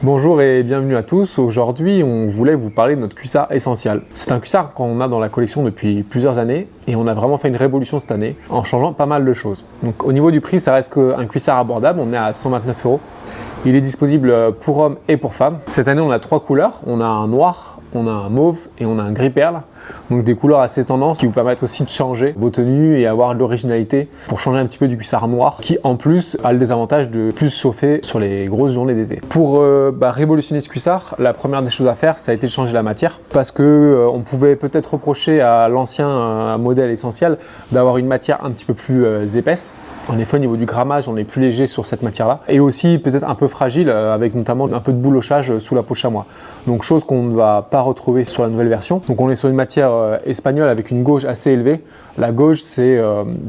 Bonjour et bienvenue à tous. Aujourd'hui, on voulait vous parler de notre cuissard essentiel. C'est un cuissard qu'on a dans la collection depuis plusieurs années et on a vraiment fait une révolution cette année en changeant pas mal de choses. Donc, au niveau du prix, ça reste un cuissard abordable. On est à 129 €. Il est disponible pour hommes et pour femmes. Cette année, on a 3 couleurs. On a un noir, on a un mauve et on a un gris perle. Donc des couleurs assez tendances qui vous permettent aussi de changer vos tenues et avoir de l'originalité pour changer un petit peu du cuissard noir qui en plus a le désavantage de plus chauffer sur les grosses journées d'été. Pour révolutionner ce cuissard, la première des choses à faire, ça a été de changer la matière parce que on pouvait peut-être reprocher à l'ancien modèle essentiel d'avoir une matière un petit peu plus épaisse. En effet, au niveau du grammage, on est plus léger sur cette matière-là et aussi peut-être un peu fragile avec notamment un peu de boulochage sous la peau de chamois. Donc chose qu'on ne va pas retrouver sur la nouvelle version. Donc on est sur une matière espagnole avec une gauge assez élevée. La gauge, c'est,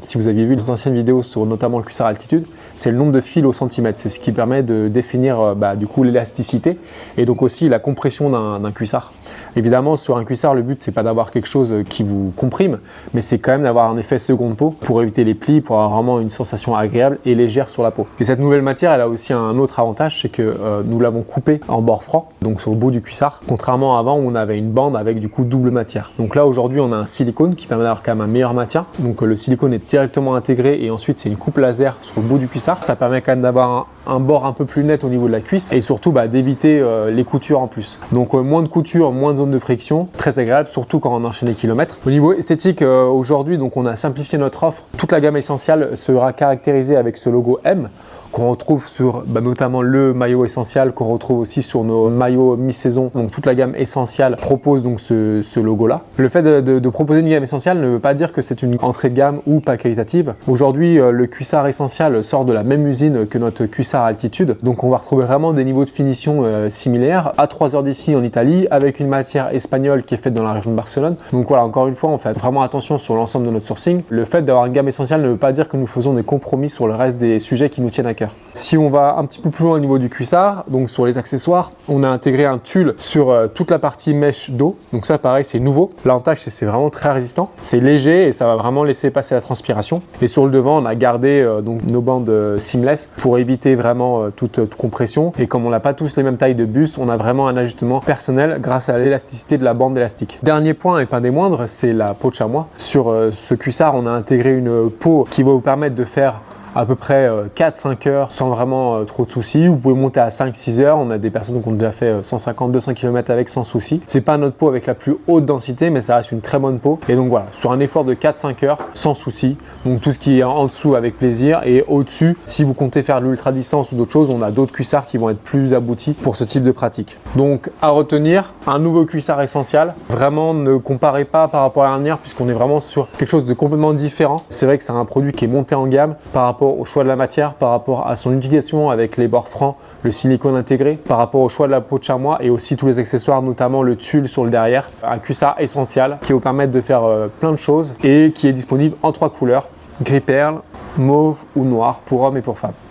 si vous aviez vu les anciennes vidéos sur notamment le cuissard altitude, c'est le nombre de fils au centimètre. C'est ce qui permet de définir du coup l'élasticité et donc aussi la compression d'un cuissard. Évidemment, sur un cuissard, le but, c'est pas d'avoir quelque chose qui vous comprime, mais c'est quand même d'avoir un effet seconde peau pour éviter les plis, pour avoir vraiment une sensation agréable et légère sur la peau. Et cette nouvelle matière, elle a aussi un autre avantage, c'est que nous l'avons coupée en bord franc, donc sur le bout du cuissard, contrairement à avant où on avait une bande avec du coup double matière. Donc là, aujourd'hui, on a un silicone qui permet d'avoir quand même un meilleur maintien. Donc le silicone est directement intégré et ensuite, c'est une coupe laser sur le bout du cuissard. Ça permet quand même d'avoir un bord un peu plus net au niveau de la cuisse et surtout d'éviter les coutures en plus. Donc moins de coutures, moins de zones de friction, très agréable, surtout quand on enchaîne les kilomètres. Au niveau esthétique, aujourd'hui, donc on a simplifié notre offre. Toute la gamme essentielle sera caractérisée avec ce logo M qu'on retrouve sur notamment le maillot essentiel, qu'on retrouve aussi sur nos maillots mi-saison. Donc toute la gamme essentielle propose donc ce logo-là. Le fait de proposer une gamme essentielle ne veut pas dire que c'est une entrée de gamme ou pas qualitative. Aujourd'hui, le cuissard essentiel sort de la même usine que notre cuissard altitude. Donc on va retrouver vraiment des niveaux de finition similaires à 3 heures d'ici en Italie avec une matière espagnole qui est faite dans la région de Barcelone. Donc voilà, encore une fois, on fait vraiment attention sur l'ensemble de notre sourcing. Le fait d'avoir une gamme essentielle ne veut pas dire que nous faisons des compromis sur le reste des sujets qui nous tiennent à cœur. Si on va un petit peu plus loin au niveau du cuissard, donc sur les accessoires, on a intégré un tulle sur toute la partie mèche dos. Donc ça, pareil, c'est nouveau. L'avantage, c'est que c'est vraiment très résistant. C'est léger et ça va vraiment laisser passer la transpiration. Et sur le devant, on a gardé donc nos bandes seamless pour éviter vraiment toute compression. Et comme on n'a pas tous les mêmes tailles de buste, on a vraiment un ajustement personnel grâce à l'élasticité de la bande élastique. Dernier point et pas des moindres, c'est la peau de chamois. Sur ce cuissard, on a intégré une peau qui va vous permettre de faire à peu près 4-5 heures sans vraiment trop de soucis. Vous pouvez monter à 5-6 heures. On a des personnes qui ont déjà fait 150-200 km avec sans souci. C'est pas notre peau avec la plus haute densité, mais ça reste une très bonne peau. Et donc voilà, sur un effort de 4-5 heures, sans souci. Donc tout ce qui est en dessous avec plaisir et au-dessus, si vous comptez faire de l'ultra distance ou d'autres choses, on a d'autres cuissards qui vont être plus aboutis pour ce type de pratique. Donc à retenir, un nouveau cuissard essentiel. Vraiment, ne comparez pas par rapport à la dernière puisqu'on est vraiment sur quelque chose de complètement différent. C'est vrai que c'est un produit qui est monté en gamme par rapport au choix de la matière, par rapport à son utilisation avec les bords francs, le silicone intégré, par rapport au choix de la peau de chamois et aussi tous les accessoires, notamment le tulle sur le derrière. Un cuissard essentiel qui va vous permettre de faire plein de choses et qui est disponible en 3 couleurs, gris perle, mauve ou noir pour hommes et pour femmes.